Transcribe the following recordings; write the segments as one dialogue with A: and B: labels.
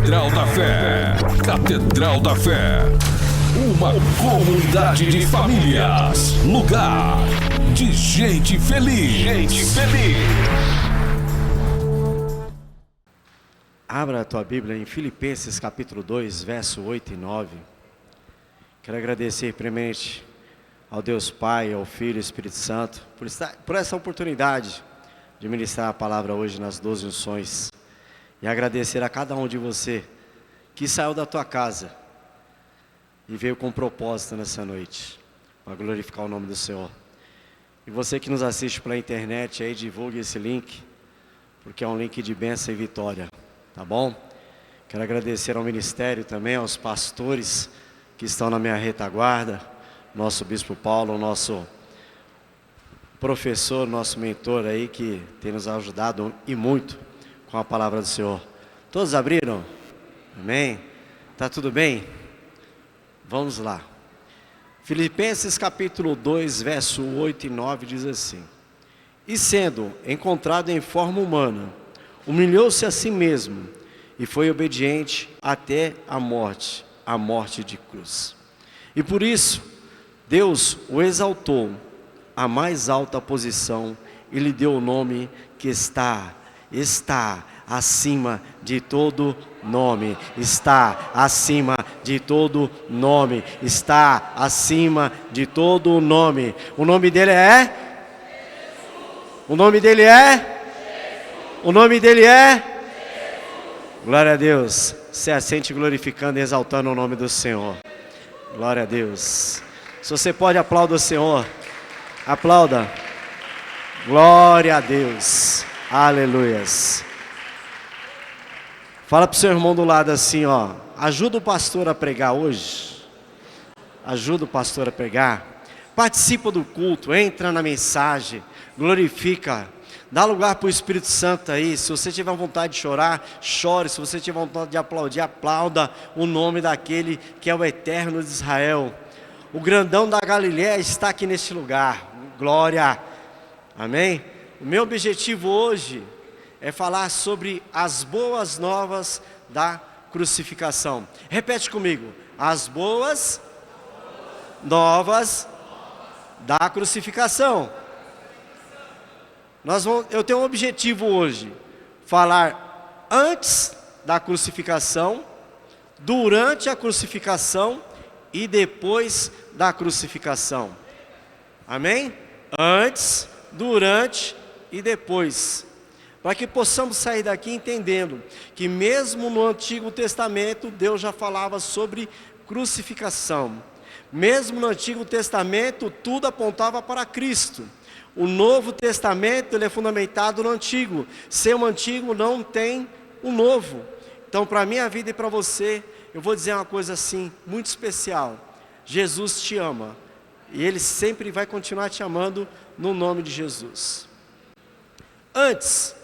A: Catedral da Fé. Catedral da Fé. Uma comunidade de famílias. Lugar de gente feliz. Gente feliz.
B: Abra a tua Bíblia em Filipenses capítulo 2, verso 8 e 9. Quero agradecer primeiramente ao Deus Pai, ao Filho e ao Espírito Santo por essa oportunidade de ministrar a palavra hoje nas 12 unções. E agradecer a cada um de você que saiu da tua casa e veio com propósito nessa noite, para glorificar o nome do Senhor. E você que nos assiste pela internet, aí divulgue esse link, porque é um link de bênção e vitória, tá bom? Quero agradecer ao ministério também, aos pastores que estão na minha retaguarda, nosso Bispo Paulo, nosso professor, nosso mentor aí, que tem nos ajudado e muito com a palavra do Senhor. Todos abriram? Amém? Tá tudo bem? Vamos lá. Filipenses capítulo 2, verso 8 e 9 diz assim: E sendo encontrado em forma humana, humilhou-se a si mesmo, e foi obediente até a morte de cruz. E por isso, Deus o exaltou à mais alta posição e lhe deu o nome que está acima de todo nome, está acima de todo nome, está acima de todo nome. O nome dele é? O nome dele é? O nome dele é? Glória a Deus. Se assente glorificando e exaltando o nome do Senhor. Glória a Deus. Se você pode, aplauda o Senhor. Aplauda. Glória a Deus. Aleluias. Fala para o seu irmão do lado assim, ó. Ajuda o pastor a pregar hoje. Ajuda o pastor a pregar. Participa do culto, entra na mensagem, glorifica. Dá lugar para o Espírito Santo aí. Se você tiver vontade de chorar, chore. Se você tiver vontade de aplaudir, aplauda o nome daquele que é o Eterno de Israel. O grandão da Galileia está aqui neste lugar. Glória. Amém? O meu objetivo hoje é falar sobre as boas novas da crucificação. Repete comigo. As boas novas da crucificação. Eu tenho um objetivo hoje, falar antes da crucificação, durante a crucificação e depois da crucificação. Amém? Antes, durante e depois. Para que possamos sair daqui entendendo que mesmo no Antigo Testamento, Deus já falava sobre crucificação. Mesmo no Antigo Testamento, tudo apontava para Cristo. O Novo Testamento ele é fundamentado no Antigo. Sem o Antigo não tem o Novo. Então, para a minha vida e para você, eu vou dizer uma coisa assim, muito especial. Jesus te ama. E Ele sempre vai continuar te amando no nome de Jesus. Antes,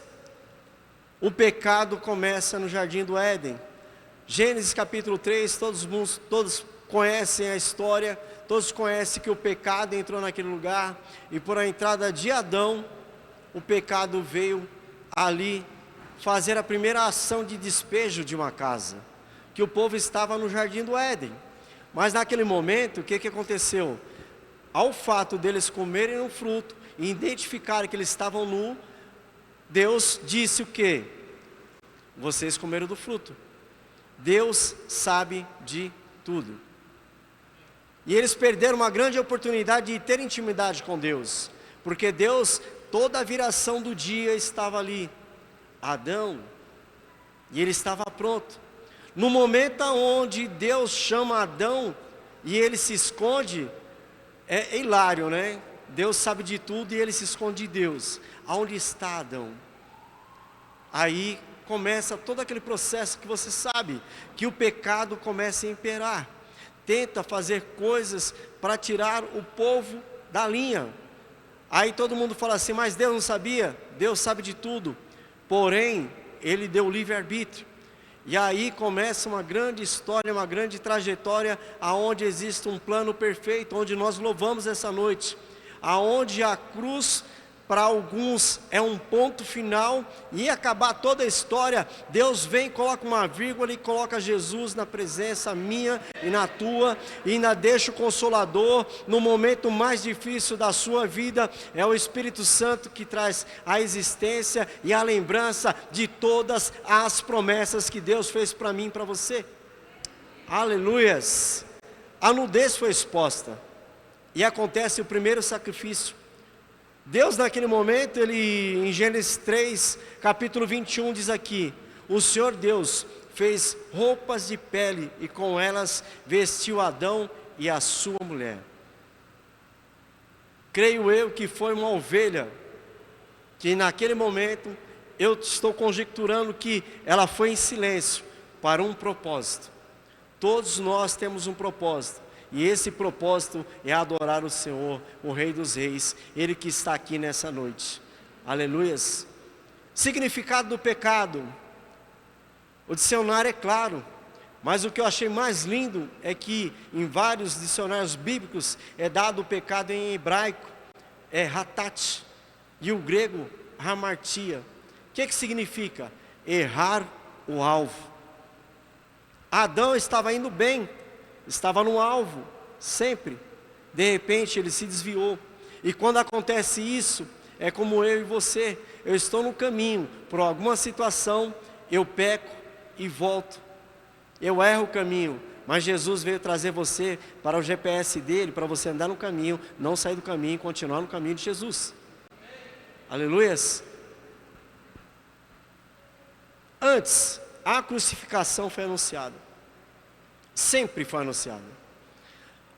B: o pecado começa no Jardim do Éden. Gênesis capítulo 3, todos conhecem a história. Todos conhecem que o pecado entrou naquele lugar, e por a entrada de Adão, o pecado veio ali fazer a primeira ação de despejo de uma casa, que o povo estava no Jardim do Éden. Mas naquele momento, o que aconteceu? Ao fato deles comerem o fruto e identificarem que eles estavam nus, Deus disse o quê? Vocês comeram do fruto. Deus sabe de tudo. E eles perderam uma grande oportunidade de ter intimidade com Deus, porque Deus, toda a viração do dia estava ali, Adão, e ele estava pronto. No momento onde Deus chama Adão e ele se esconde, é hilário, né? Deus sabe de tudo e ele se esconde de Deus. Aonde está Adão? Aí começa todo aquele processo que você sabe, que o pecado começa a imperar. Tenta fazer coisas para tirar o povo da linha. Aí todo mundo fala assim, mas Deus não sabia? Deus sabe de tudo. Porém, Ele deu livre-arbítrio. E aí começa uma grande história, uma grande trajetória, aonde existe um plano perfeito, onde nós louvamos essa noite. Aonde a cruz para alguns é um ponto final, e acabar toda a história, Deus vem, coloca uma vírgula e coloca Jesus na presença minha e na tua, e ainda deixa o Consolador no momento mais difícil da sua vida. É o Espírito Santo que traz a existência e a lembrança de todas as promessas que Deus fez para mim e para você. Aleluias! A nudez foi exposta, e acontece o primeiro sacrifício. Deus naquele momento, Ele em Gênesis 3, capítulo 21 diz aqui: o Senhor Deus fez roupas de pele e com elas vestiu Adão e a sua mulher. Creio eu que foi uma ovelha, que naquele momento, eu estou conjecturando que ela foi em silêncio, para um propósito. Todos nós temos um propósito, e esse propósito é adorar o Senhor, o Rei dos Reis, Ele que está aqui nessa noite. Aleluias. Significado do pecado. O dicionário é claro, mas o que eu achei mais lindo é que em vários dicionários bíblicos é dado o pecado em hebraico, é hatat, e o grego hamartia. O que significa? Errar o alvo. Adão estava indo bem, estava no alvo, sempre. De repente ele se desviou. E quando acontece isso, é como eu e você. Eu estou no caminho, por alguma situação, eu peco e volto. Eu erro o caminho, mas Jesus veio trazer você para o GPS dele, para você andar no caminho, não sair do caminho e continuar no caminho de Jesus. Aleluias. Antes, a crucificação foi anunciada. Sempre foi anunciada.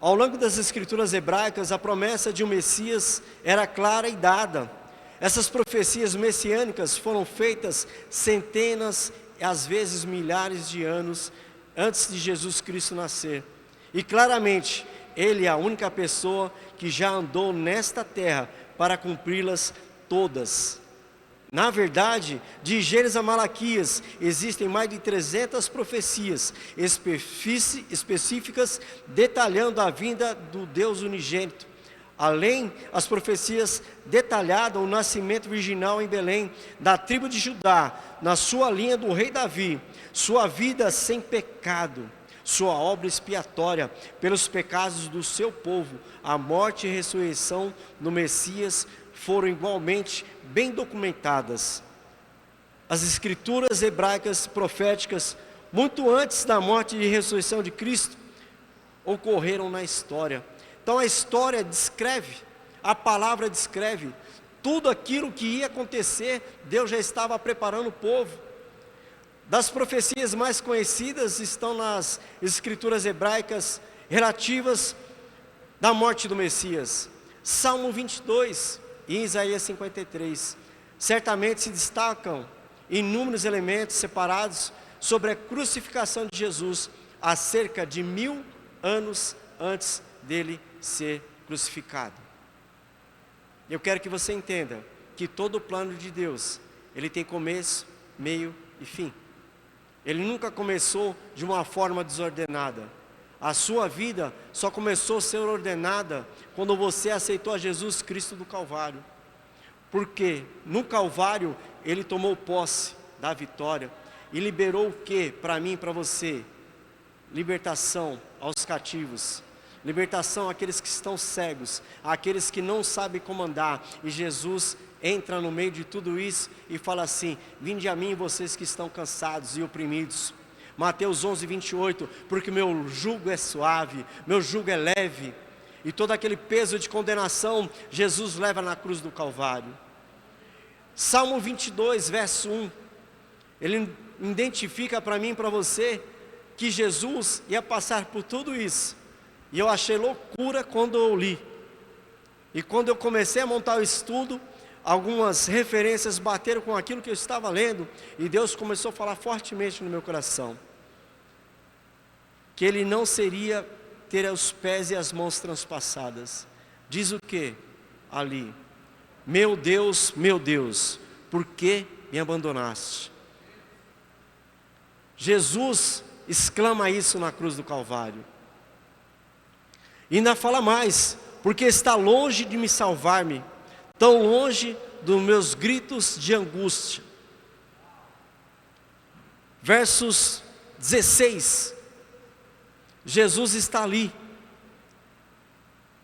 B: Ao longo das escrituras hebraicas, a promessa de um Messias era clara e dada. Essas profecias messiânicas foram feitas centenas, às vezes milhares de anos antes de Jesus Cristo nascer. E claramente, Ele é a única pessoa que já andou nesta terra para cumpri-las todas. Na verdade, de Gênesis a Malaquias, existem mais de 300 profecias específicas detalhando a vinda do Deus unigênito. Além, as profecias detalham o nascimento virginal em Belém, da tribo de Judá, na sua linha do rei Davi, sua vida sem pecado, sua obra expiatória pelos pecados do seu povo, a morte e ressurreição do Messias foram igualmente bem documentadas. As escrituras hebraicas proféticas, muito antes da morte e ressurreição de Cristo, ocorreram na história. Então a história descreve, a palavra descreve, tudo aquilo que ia acontecer, Deus já estava preparando o povo. Das profecias mais conhecidas estão nas escrituras hebraicas relativas da morte do Messias. Salmo 22 e Isaías 53. Certamente se destacam inúmeros elementos separados sobre a crucificação de Jesus há cerca de 1000 anos antes dele ser crucificado. Eu quero que você entenda que todo o plano de Deus, ele tem começo, meio e fim. Ele nunca começou de uma forma desordenada. A sua vida só começou a ser ordenada quando você aceitou a Jesus Cristo do Calvário. Porque no Calvário ele tomou posse da vitória e liberou o que para mim e para você? Libertação aos cativos, libertação àqueles que estão cegos, àqueles que não sabem como andar. E Jesus entra no meio de tudo isso e fala assim: vinde a mim vocês que estão cansados e oprimidos. Mateus 11, 28, porque meu jugo é suave, meu jugo é leve. E todo aquele peso de condenação, Jesus leva na cruz do Calvário. Salmo 22, verso 1, ele identifica para mim e para você que Jesus ia passar por tudo isso. E eu achei loucura quando eu li. E quando eu comecei a montar o estudo, algumas referências bateram com aquilo que eu estava lendo, e Deus começou a falar fortemente no meu coração, que ele não seria ter os pés e as mãos transpassadas. Diz o que ali? Meu Deus, por que me abandonaste? Jesus exclama isso na cruz do Calvário. E ainda fala mais: porque está longe de me salvar-me, tão longe dos meus gritos de angústia. Versos 16, Jesus está ali,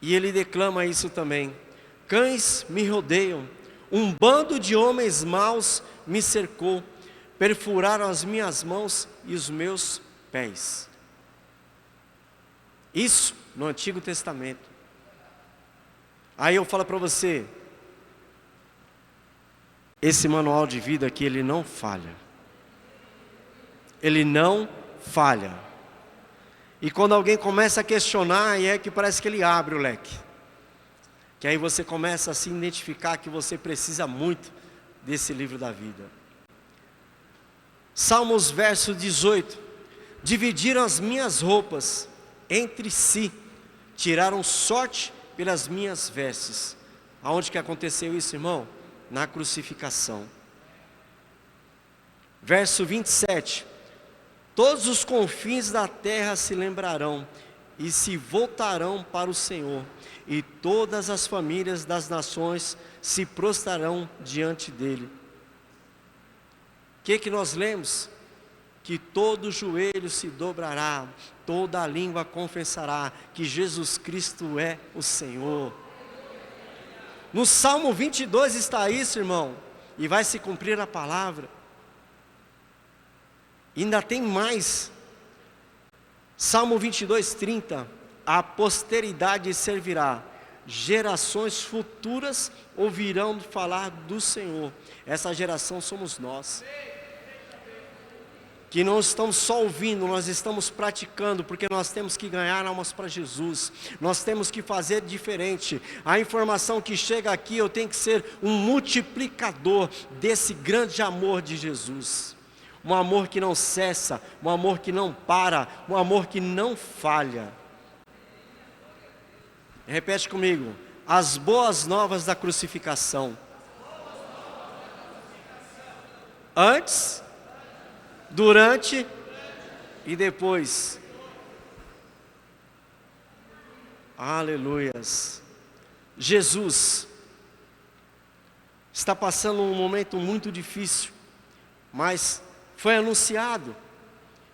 B: e ele declama isso também: cães me rodeiam, um bando de homens maus me cercou, perfuraram as minhas mãos e os meus pés. Isso no Antigo Testamento. Aí eu falo para você, esse manual de vida aqui, ele não falha. Ele não falha. E quando alguém começa a questionar, aí é que parece que ele abre o leque. Que aí você começa a se identificar que você precisa muito desse livro da vida. Salmos verso 18. Dividiram as minhas roupas entre si, tiraram sorte pelas minhas vestes. Aonde que aconteceu isso, irmão? Na crucificação. Verso 27. Todos os confins da terra se lembrarão e se voltarão para o Senhor, e todas as famílias das nações se prostrarão diante dele. O que nós lemos? Que todo joelho se dobrará, toda língua confessará que Jesus Cristo é o Senhor. No Salmo 22 está isso, irmão, e vai se cumprir a palavra. Ainda tem mais. Salmo 22, 30. A posteridade servirá, gerações futuras ouvirão falar do Senhor. Essa geração somos nós, que não estamos só ouvindo, nós estamos praticando, porque nós temos que ganhar almas para Jesus, nós temos que fazer diferente. A informação que chega aqui, eu tenho que ser um multiplicador desse grande amor de Jesus, um amor que não cessa, um amor que não para, um amor que não falha. Repete comigo: as boas novas da crucificação. Antes, durante e depois. Aleluias. Jesus está passando um momento muito difícil, mas foi anunciado,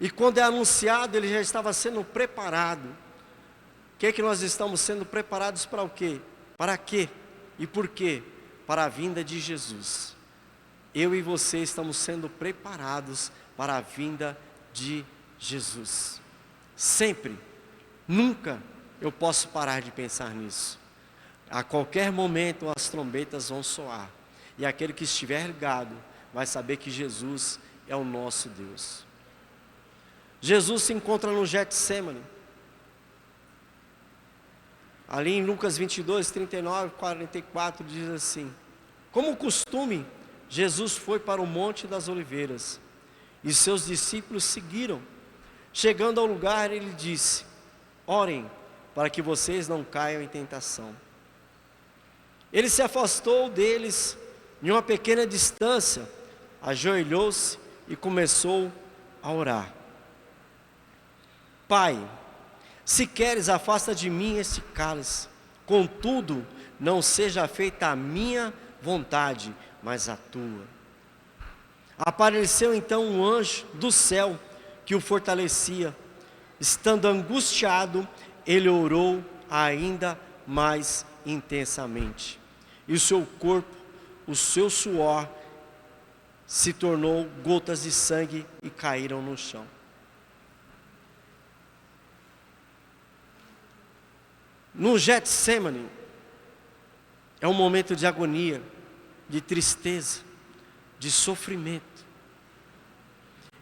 B: e quando é anunciado, ele já estava sendo preparado. O que nós estamos sendo preparados para o quê? Para quê? E por quê? Para a vinda de Jesus. Eu e você estamos sendo preparados para a vinda de Jesus. Sempre, nunca eu posso parar de pensar nisso. A qualquer momento as trombetas vão soar, e aquele que estiver ligado vai saber que Jesus é o nosso Deus. Jesus se encontra no Getsêmani. Ali em Lucas 22, 39, 44 diz assim: como costume, Jesus foi para o Monte das Oliveiras, e seus discípulos seguiram. Chegando ao lugar, ele disse: orem para que vocês não caiam em tentação. Ele se afastou deles em uma pequena distância, ajoelhou-se e começou a orar. Pai, se queres, afasta de mim este cálice, contudo, não seja feita a minha vontade, mas a tua. Apareceu então um anjo do céu que o fortalecia. Estando angustiado, ele orou ainda mais intensamente, e o seu corpo, o seu suor, se tornou gotas de sangue e caíram no chão. No Getsêmani é um momento de agonia, de tristeza, de sofrimento.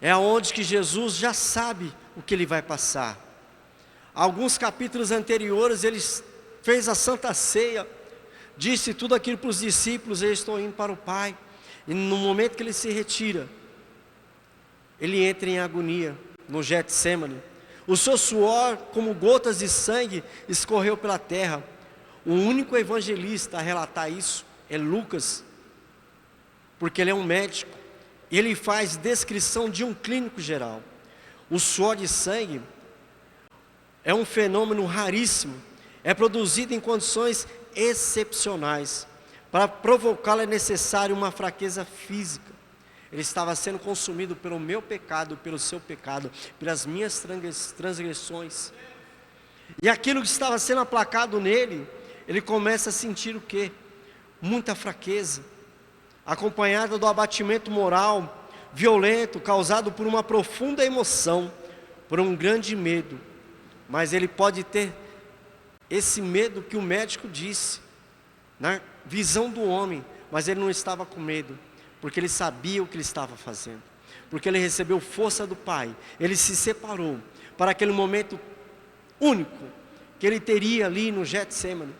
B: É onde que Jesus já sabe o que ele vai passar. Alguns capítulos anteriores ele fez a Santa Ceia, disse tudo aquilo para os discípulos: eu estou indo para o Pai. E no momento que ele se retira, ele entra em agonia no Getsêmani. O seu suor, como gotas de sangue, escorreu pela terra. O único evangelista a relatar isso é Lucas, porque ele é um médico. Ele faz descrição de um clínico geral. O suor de sangue é um fenômeno raríssimo, é produzido em condições excepcionais, Para provocá-lo é necessário uma fraqueza física. Ele estava sendo consumido pelo meu pecado, pelo seu pecado, pelas minhas transgressões. E aquilo que estava sendo aplacado nele, ele começa a sentir o quê? Muita fraqueza, acompanhada do abatimento moral, violento, causado por uma profunda emoção, por um grande medo. Mas ele pode ter esse medo que o médico disse, na visão do homem, mas ele não estava com medo, porque ele sabia o que ele estava fazendo, porque ele recebeu força do Pai, ele se separou para aquele momento único que ele teria ali no Getsemane.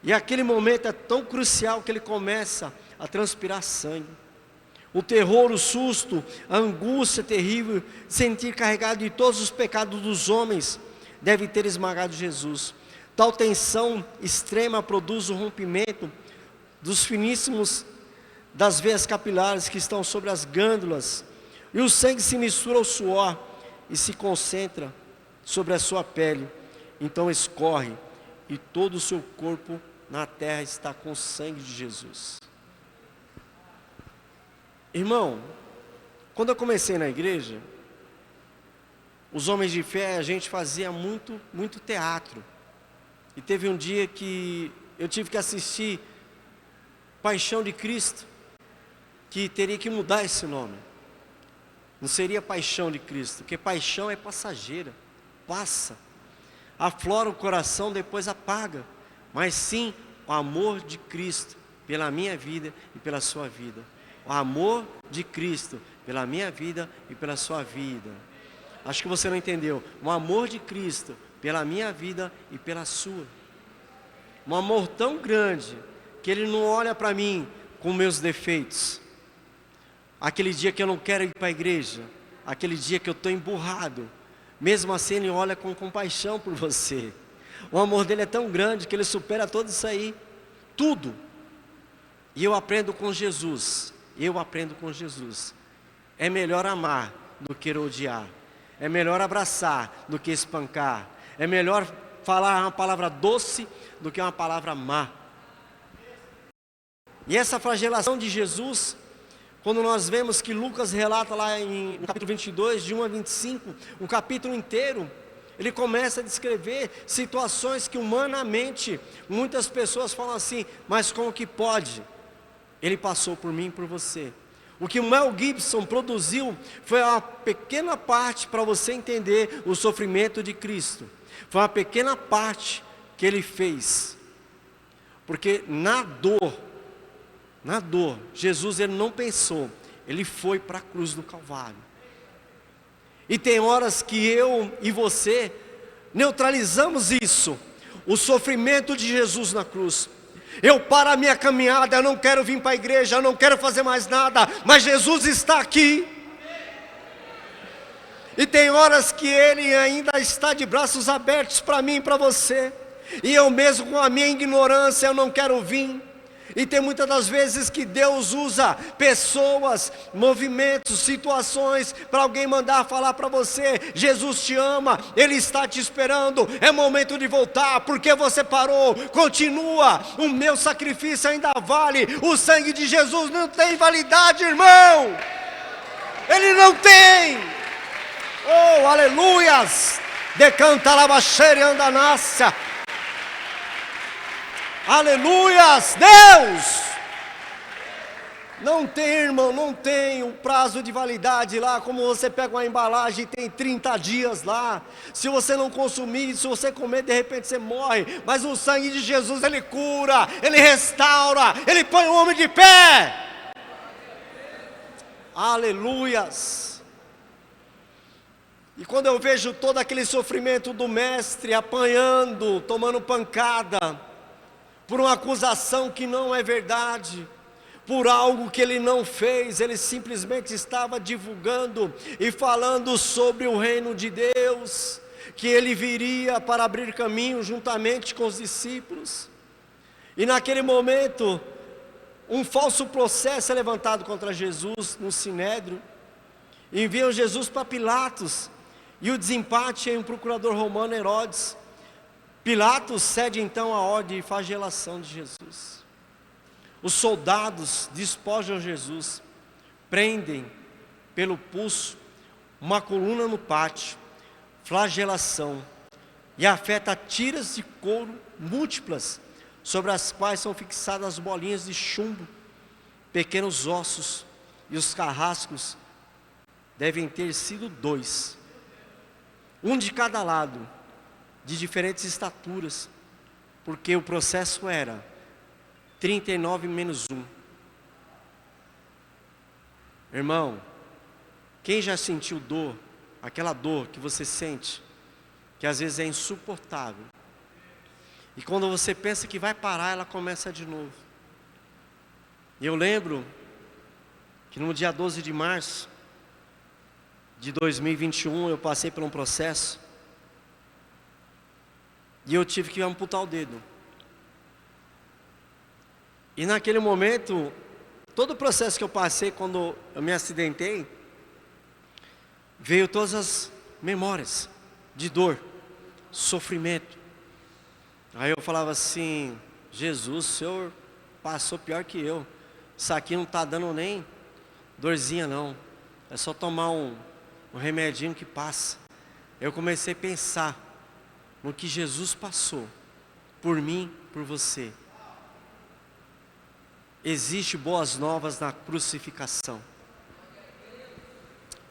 B: E aquele momento é tão crucial que ele começa a transpirar sangue. O terror, o susto, a angústia terrível, sentir carregado de todos os pecados dos homens, deve ter esmagado Jesus. Tal tensão extrema produz o rompimento dos finíssimos das veias capilares que estão sobre as glândulas, e o sangue se mistura ao suor e se concentra sobre a sua pele. Então escorre, e todo o seu corpo na terra está com o sangue de Jesus. Irmão, quando eu comecei na igreja, os homens de fé, a gente fazia muito teatro. E teve um dia que eu tive que assistir Paixão de Cristo, que teria que mudar esse nome. Não seria Paixão de Cristo, porque paixão é passageira, passa, aflora o coração, depois apaga. Mas sim, o amor de Cristo pela minha vida e pela sua vida. O amor de Cristo pela minha vida e pela sua vida. Acho que você não entendeu. O amor de Cristo pela minha vida e pela sua. Um amor tão grande que Ele não olha para mim com meus defeitos. Aquele dia que eu não quero ir para a igreja, aquele dia que eu estou emburrado, mesmo assim Ele olha com compaixão por você. O amor dele é tão grande que Ele supera tudo isso aí, tudo. E eu aprendo com Jesus. É melhor amar do que odiar. É melhor abraçar do que espancar. É melhor falar uma palavra doce do que uma palavra má. E essa flagelação de Jesus, quando nós vemos que Lucas relata lá no capítulo 22, de 1 a 25, um capítulo inteiro, ele começa a descrever situações que humanamente muitas pessoas falam assim, mas como que pode? Ele passou por mim e por você. O que o Mel Gibson produziu foi uma pequena parte para você entender o sofrimento de Cristo. Foi uma pequena parte que ele fez. Porque na dor, Jesus ele não pensou, ele foi para a cruz do Calvário. E tem horas que eu e você neutralizamos isso, o sofrimento de Jesus na cruz. Eu paro a minha caminhada, eu não quero vir para a igreja, eu não quero fazer mais nada, mas Jesus está aqui. E tem horas que Ele ainda está de braços abertos para mim e para você, e eu mesmo com a minha ignorância, eu não quero vir. E tem muitas das vezes que Deus usa pessoas, movimentos, situações para alguém mandar falar para você, Jesus te ama, Ele está te esperando, é momento de voltar, porque você parou, continua, o meu sacrifício ainda vale, o sangue de Jesus não tem validade, irmão, Ele não tem, oh aleluias, decanta labaxere andanácia. Aleluias, Deus! Não tem, irmão, não tem um prazo de validade lá, como você pega uma embalagem e tem 30 dias lá. Se você não consumir, se você comer, de repente você morre. Mas o sangue de Jesus, Ele cura, Ele restaura, Ele põe o homem de pé. Aleluias! E quando eu vejo todo aquele sofrimento do mestre, apanhando, tomando pancada, por uma acusação que não é verdade, por algo que ele não fez, ele simplesmente estava divulgando e falando sobre o reino de Deus, que ele viria para abrir caminho juntamente com os discípulos. E naquele momento, um falso processo é levantado contra Jesus no Sinédrio, enviam Jesus para Pilatos, e o desempate é um procurador romano, Herodes. Pilatos cede então a ordem de flagelação de Jesus. Os soldados despojam Jesus, prendem pelo pulso uma coluna no pátio, flagelação, e afeta tiras de couro múltiplas, sobre as quais são fixadas bolinhas de chumbo, pequenos ossos, e os carrascos devem ter sido 2, um de cada lado, de diferentes estaturas, porque o processo era 39 menos 1. Irmão, quem já sentiu dor, aquela dor que você sente, que às vezes é insuportável, e quando você pensa que vai parar, ela começa de novo. E eu lembro que no dia 12 de março de 2021, eu passei por um processo, e eu tive que amputar o dedo. E naquele momento, todo o processo que eu passei quando eu me acidentei, veio todas as memórias de dor, sofrimento. Aí eu falava assim: Jesus, o Senhor passou pior que eu. Isso aqui não está dando nem dorzinha não. É só tomar um remedinho que passa. Eu comecei a pensar no que Jesus passou por mim, por você. Existe boas novas na crucificação.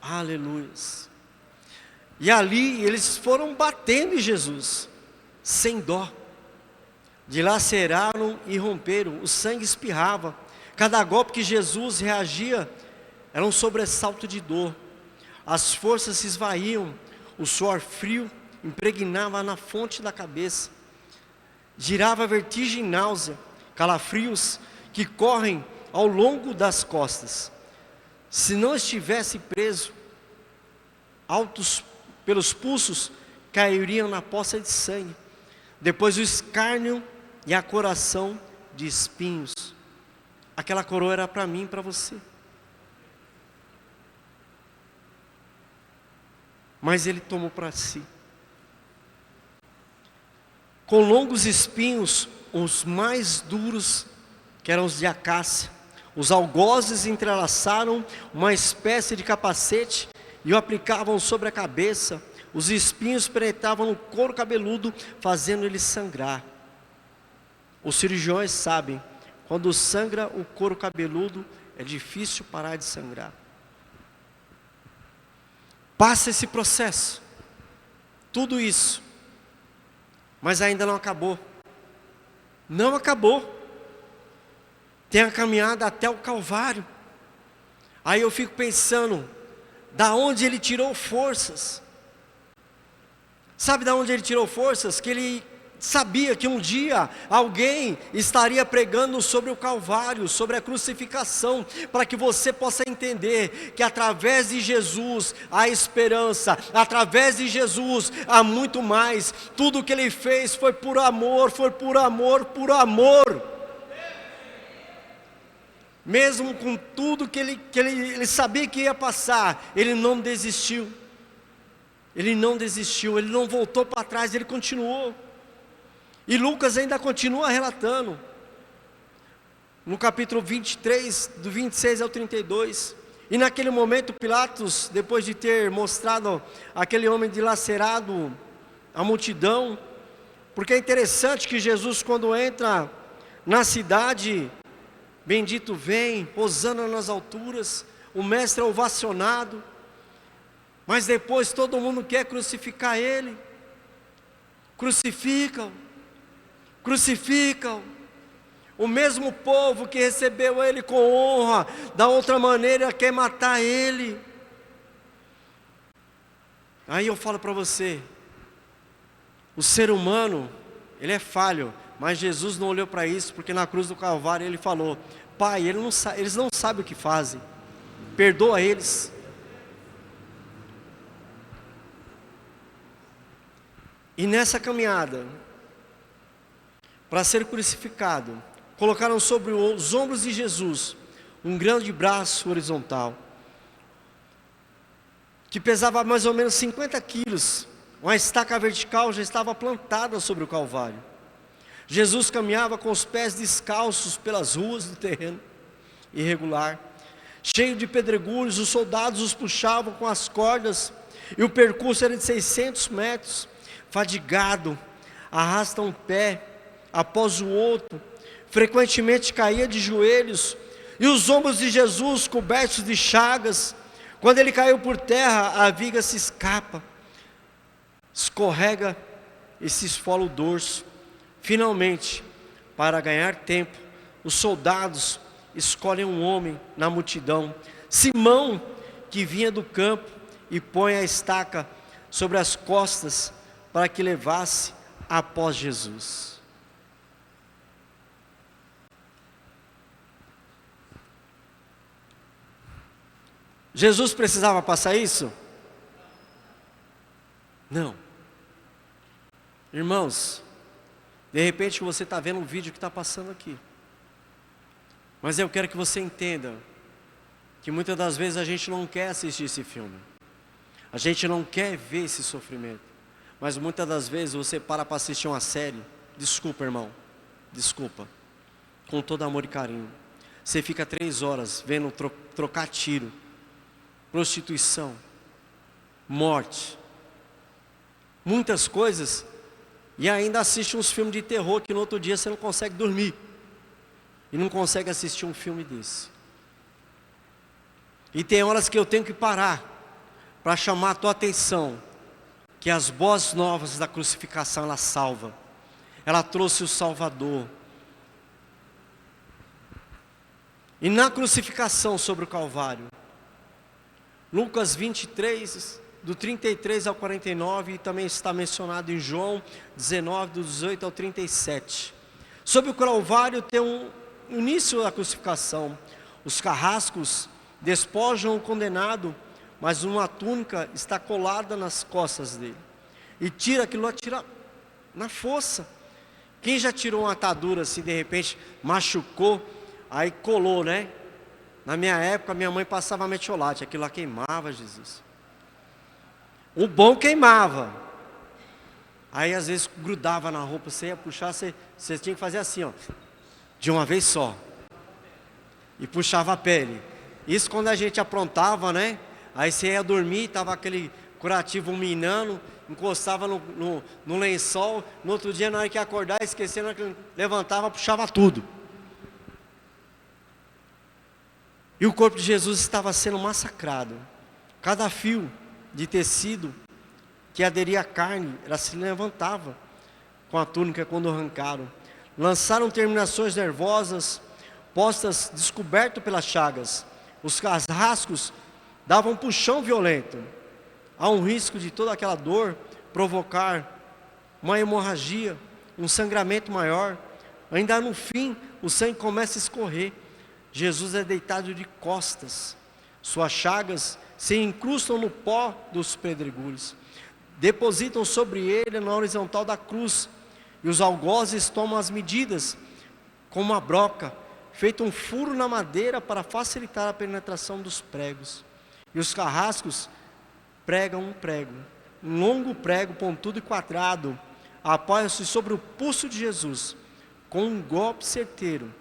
B: Aleluias. E ali eles foram batendo em Jesus, sem dó. Dilaceraram e romperam, o sangue espirrava. Cada golpe que Jesus reagia era um sobressalto de dor. As forças se esvaíam, o suor frio impregnava na fonte da cabeça. Girava vertigem e náusea, calafrios que correm ao longo das costas. Se não estivesse preso, altos pelos pulsos cairiam na poça de sangue. Depois o escárnio e a coração de espinhos. Aquela coroa era para mim e para você. Mas ele tomou para si. Com longos espinhos, os mais duros, que eram os de acácia, os algozes entrelaçaram uma espécie de capacete e o aplicavam sobre a cabeça. Os espinhos penetravam no couro cabeludo, fazendo ele sangrar. Os cirurgiões sabem, quando sangra o couro cabeludo, é difícil parar de sangrar. Passa esse processo, tudo isso, mas ainda não acabou. Não acabou. Tem a caminhada até o Calvário. Aí eu fico pensando, da onde ele tirou forças? Sabe da onde ele tirou forças? Que ele sabia que um dia alguém estaria pregando sobre o Calvário, sobre a crucificação, para que você possa entender que através de Jesus há esperança, através de Jesus há muito mais. Tudo que ele fez foi por amor, foi por amor, por amor. Mesmo com tudo que ele sabia que ia passar, ele não desistiu. Ele não desistiu, ele não voltou para trás, ele continuou. E Lucas ainda continua relatando, no capítulo 23, do 26 ao 32. E naquele momento Pilatos, depois de ter mostrado aquele homem dilacerado à multidão, porque é interessante que Jesus, quando entra na cidade, bendito vem, posando nas alturas, o mestre é ovacionado, mas depois todo mundo quer crucificar ele. Crucificam. O mesmo povo que recebeu ele com honra, da outra maneira quer matar ele. Aí eu falo para você, o ser humano, ele é falho, mas Jesus não olhou para isso, porque na cruz do Calvário ele falou: Pai, eles não sabem o que fazem, perdoa eles. E nessa caminhada, para ser crucificado, colocaram sobre os ombros de Jesus um grande braço horizontal, que pesava mais ou menos 50 quilos. Uma estaca vertical já estava plantada sobre o Calvário. Jesus caminhava com os pés descalços pelas ruas do terreno irregular, cheio de pedregulhos. Os soldados os puxavam com as cordas, e o percurso era de 600 metros. Fadigado, arrasta um pé após o outro, frequentemente caía de joelhos, e os ombros de Jesus cobertos de chagas. Quando ele caiu por terra, a viga se escapa, escorrega e se esfola o dorso. Finalmente, para ganhar tempo, os soldados escolhem um homem na multidão, Simão, que vinha do campo, e põe a estaca sobre as costas para que levasse após Jesus. Jesus precisava passar isso? Não. Irmãos, de repente você está vendo um vídeo que está passando aqui, mas eu quero que você entenda que muitas das vezes a gente não quer assistir esse filme, a gente não quer ver esse sofrimento, mas muitas das vezes você para assistir uma série. Desculpa, irmão, desculpa, com todo amor e carinho, você fica 3 horas vendo trocar tiro, prostituição, morte, muitas coisas, e ainda assiste uns filmes de terror que no outro dia você não consegue dormir, e não consegue assistir um filme desse. E tem horas que eu tenho que parar para chamar a tua atenção, que as boas novas da crucificação, ela salva, ela trouxe o Salvador. E na crucificação sobre o Calvário, Lucas 23, do 33 ao 49, e também está mencionado em João 19, do 18 ao 37. Sobre o Calvário tem um início da crucificação. Os carrascos despojam o condenado, mas uma túnica está colada nas costas dele, e tira aquilo, atira na fossa. Quem já tirou uma atadura assim, de repente machucou, aí colou, né? Na minha época, minha mãe passava metiolate, aquilo lá queimava, Jesus. O bom queimava. Aí às vezes grudava na roupa, você ia puxar, você tinha que fazer assim, ó, de uma vez só, e puxava a pele. Isso quando a gente aprontava, né? Aí você ia dormir, estava aquele curativo minando, encostava no lençol. No outro dia, na hora que ia acordar, esquecendo, que levantava, puxava tudo. E o corpo de Jesus estava sendo massacrado. Cada fio de tecido que aderia à carne, ela se levantava com a túnica quando arrancaram. Lançaram terminações nervosas, postas descoberto pelas chagas. Os carrascos davam um puxão violento. Há um risco de toda aquela dor provocar uma hemorragia, um sangramento maior. Ainda no fim, o sangue começa a escorrer. Jesus é deitado de costas. Suas chagas se incrustam no pó dos pedregulhos, depositam sobre ele na horizontal da cruz, e os algozes tomam as medidas com uma broca, feito um furo na madeira para facilitar a penetração dos pregos. E os carrascos pregam um prego, um longo prego pontudo e quadrado, apoia-se sobre o pulso de Jesus. Com um golpe certeiro,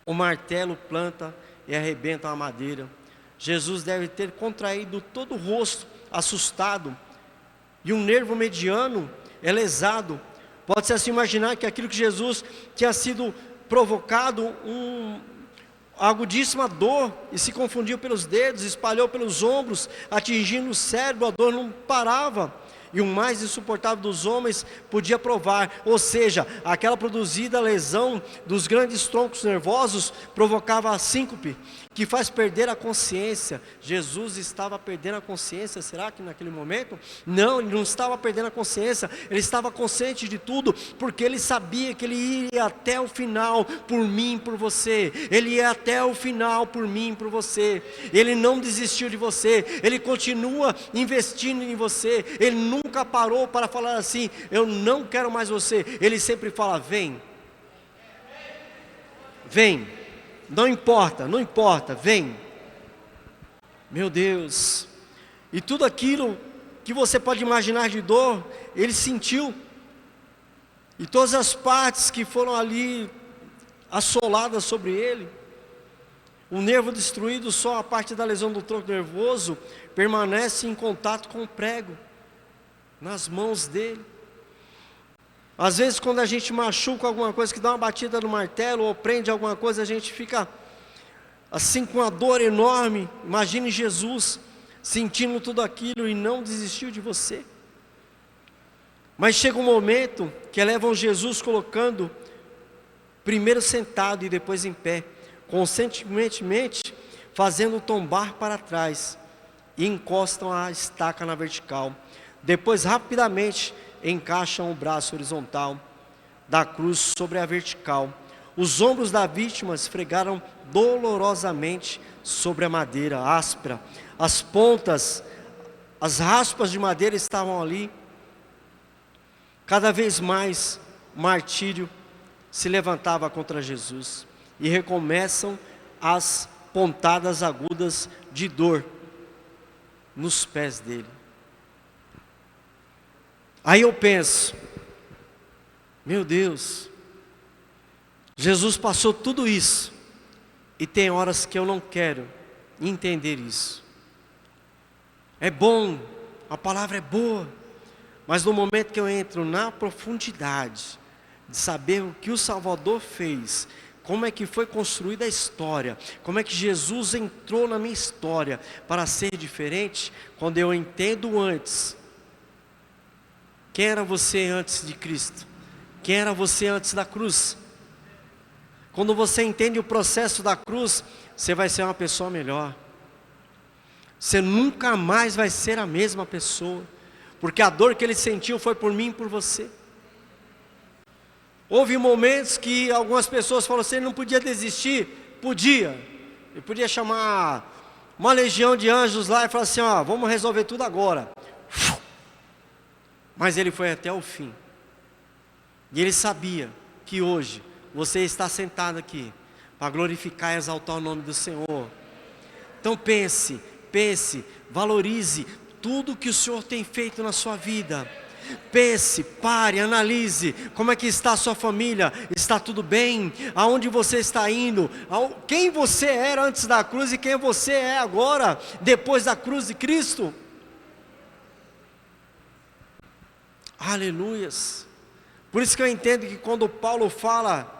B: o martelo planta e arrebenta a madeira. Jesus deve ter contraído todo o rosto, assustado, e um nervo mediano é lesado. Pode-se assim imaginar que aquilo que Jesus tinha sido provocado, agudíssima dor, e se confundiu pelos dedos, espalhou pelos ombros, atingindo o cérebro. A dor não parava, e o mais insuportável dos homens podia provar, ou seja, aquela produzida lesão dos grandes troncos nervosos provocava a síncope, que faz perder a consciência. Jesus estava perdendo a consciência, será que naquele momento? Não, ele não estava perdendo a consciência, ele estava consciente de tudo, porque ele sabia que ele iria até o final por mim, por você. Ele ia até o final por mim, por você. Ele não desistiu de você, ele continua investindo em você. Ele nunca parou para falar assim: eu não quero mais você. Ele sempre fala: vem, vem. Não importa, não importa, vem. Meu Deus. E tudo aquilo que você pode imaginar de dor, ele sentiu. E todas as partes que foram ali assoladas sobre ele, o nervo destruído, só a parte da lesão do tronco nervoso permanece em contato com o prego, nas mãos dele. Às vezes quando a gente machuca alguma coisa, que dá uma batida no martelo, ou prende alguma coisa, a gente fica assim com uma dor enorme. Imagine Jesus sentindo tudo aquilo e não desistiu de você. Mas chega um momento que levam Jesus colocando primeiro sentado e depois em pé, constantemente fazendo tombar para trás, e encostam a estaca na vertical. Depois rapidamente encaixam o braço horizontal da cruz sobre a vertical. Os ombros da vítima esfregaram dolorosamente sobre a madeira áspera. As pontas, as raspas de madeira estavam ali. Cada vez mais o martírio se levantava contra Jesus, e recomeçam as pontadas agudas de dor nos pés dele. Aí eu penso, meu Deus, Jesus passou tudo isso, e tem horas que eu não quero entender isso. É bom, a palavra é boa, mas no momento que eu entro na profundidade de saber o que o Salvador fez, como é que foi construída a história, como é que Jesus entrou na minha história para ser diferente, quando eu entendo antes, quem era você antes de Cristo? Quem era você antes da cruz? Quando você entende o processo da cruz, você vai ser uma pessoa melhor. Você nunca mais vai ser a mesma pessoa, porque a dor que ele sentiu foi por mim e por você. Houve momentos que algumas pessoas falaram assim, ele não podia desistir. Podia. Ele podia chamar uma legião de anjos lá e falar assim, ó, vamos resolver tudo agora. Mas ele foi até o fim. E ele sabia que hoje você está sentado aqui para glorificar e exaltar o nome do Senhor. Então pense, valorize tudo que o Senhor tem feito na sua vida. Pense, pare, analise, como é que está a sua família, está tudo bem? Aonde você está indo? Quem você era antes da cruz e quem você é agora, depois da cruz de Cristo? Aleluias. Por isso que eu entendo que quando Paulo fala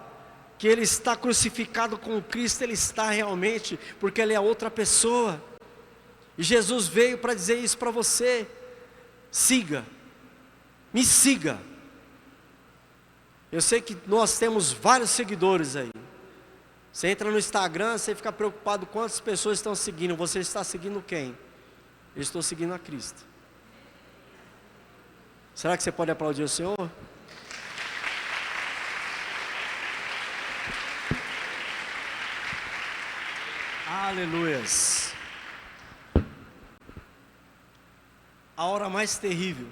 B: que ele está crucificado com Cristo, ele está realmente, porque ele é outra pessoa. E Jesus veio para dizer isso para você. Siga, me siga. Eu sei que nós temos vários seguidores aí. Você entra no Instagram, você fica preocupado quantas pessoas estão seguindo. Você está seguindo quem? Eu estou seguindo a Cristo. Será que você pode aplaudir o Senhor? Aleluias. A hora mais terrível,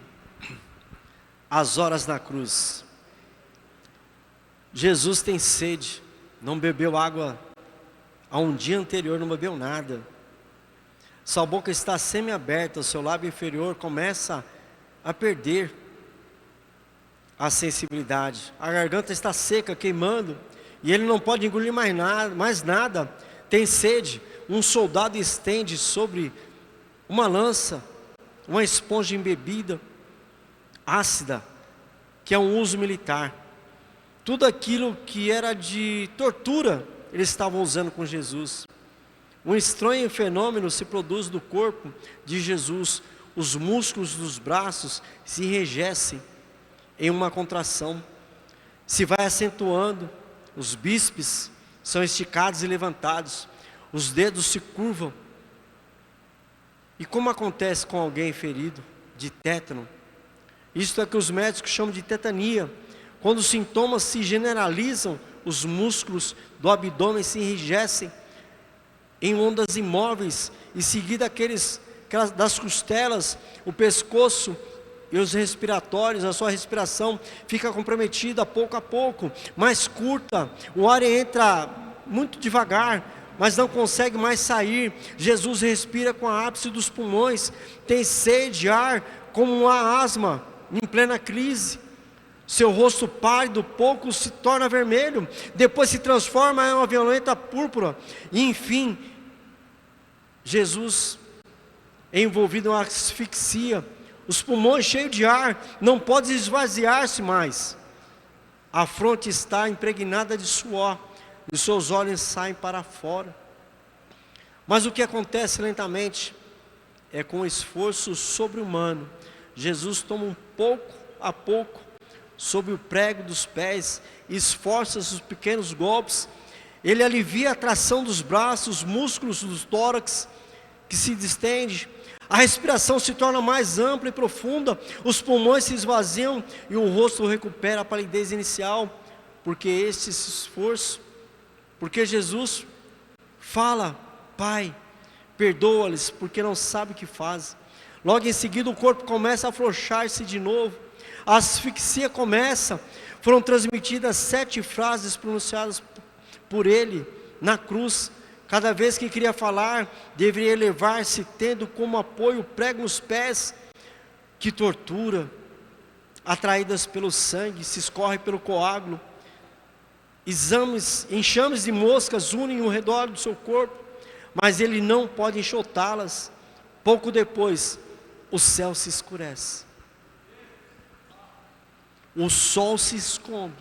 B: as horas da cruz. Jesus tem sede, não bebeu água há um dia anterior, não bebeu nada. Sua boca está semi-aberta, o seu lábio inferior começa a perder a sensibilidade. A garganta está seca, queimando, e ele não pode engolir mais nada. Tem sede. Um soldado estende sobre uma lança uma esponja embebida, ácida, que é um uso militar. Tudo aquilo que era de tortura, eles estavam usando com Jesus. Um estranho fenômeno se produz no corpo de Jesus. Os músculos dos braços se enrijecem em uma contração, se vai acentuando, os bíceps são esticados e levantados, os dedos se curvam. E como acontece com alguém ferido de tétano? Isto é que os médicos chamam de tetania. Quando os sintomas se generalizam, os músculos do abdômen se enrijecem em ondas imóveis, e seguida aquelas das costelas, o pescoço e os respiratórios, a sua respiração fica comprometida pouco a pouco, mais curta, o ar entra muito devagar, mas não consegue mais sair. Jesus respira com a ápice dos pulmões, tem sede de ar como uma asma em plena crise. Seu rosto pálido pouco se torna vermelho, depois se transforma em uma violenta púrpura, e enfim, Jesus é envolvido em uma asfixia, os pulmões cheios de ar, não pode esvaziar-se mais, a fronte está impregnada de suor, e seus olhos saem para fora. Mas o que acontece lentamente é com esforço sobre-humano. Jesus toma um pouco a pouco sobre o prego dos pés, esforça-se os pequenos golpes, ele alivia a tração dos braços, os músculos do tórax que se distende, a respiração se torna mais ampla e profunda, os pulmões se esvaziam e o rosto recupera a palidez inicial, porque Jesus fala: Pai, perdoa-lhes, porque não sabem o que fazem. Logo em seguida o corpo começa a afrouxar-se de novo, a asfixia começa. Foram transmitidas 7 frases pronunciadas por ele na cruz. Cada vez que queria falar, deveria elevar-se, tendo como apoio o prego nos pés. Que tortura! Atraídas pelo sangue, se escorre pelo coágulo. Enxames de moscas unem ao redor do seu corpo, mas ele não pode enxotá-las. Pouco depois, o céu se escurece, o sol se esconde,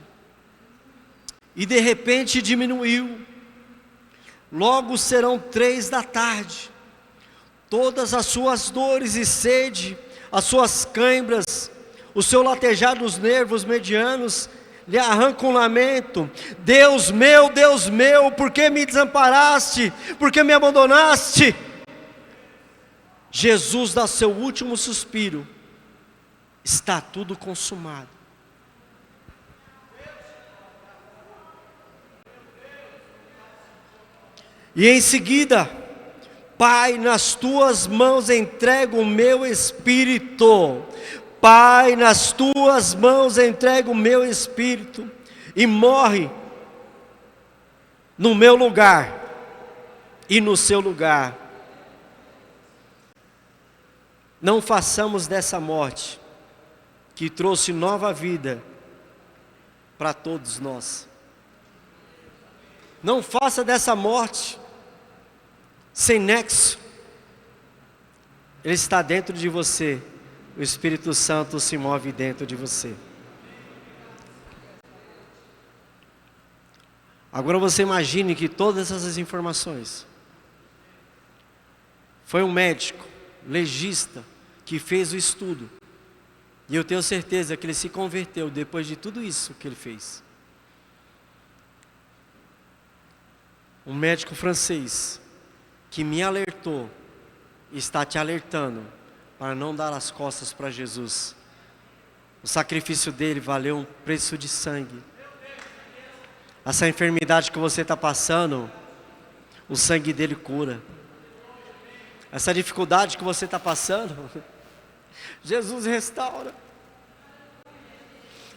B: e de repente diminuiu. Logo serão 3 da tarde, todas as suas dores e sede, as suas cãibras, o seu latejar dos nervos medianos, lhe arranca um lamento: Deus meu, por que me desamparaste? Por que me abandonaste? Jesus dá seu último suspiro: está tudo consumado. E em seguida: Pai, nas tuas mãos entrego o meu espírito. Pai, nas tuas mãos entrego o meu espírito. E morre no meu lugar e no seu lugar. Não façamos dessa morte, que trouxe nova vida para todos nós, não faça dessa morte sem nexo. Ele está dentro de você, o Espírito Santo se move dentro de você. Agora você imagine que todas essas informações foi um médico, legista, que fez o estudo, e eu tenho certeza que ele se converteu depois de tudo isso que ele fez. Um médico francês que me alertou e está te alertando para não dar as costas para Jesus. O sacrifício dele valeu um preço de sangue. Essa enfermidade que você está passando, o sangue dele cura. Essa dificuldade que você está passando, Jesus restaura.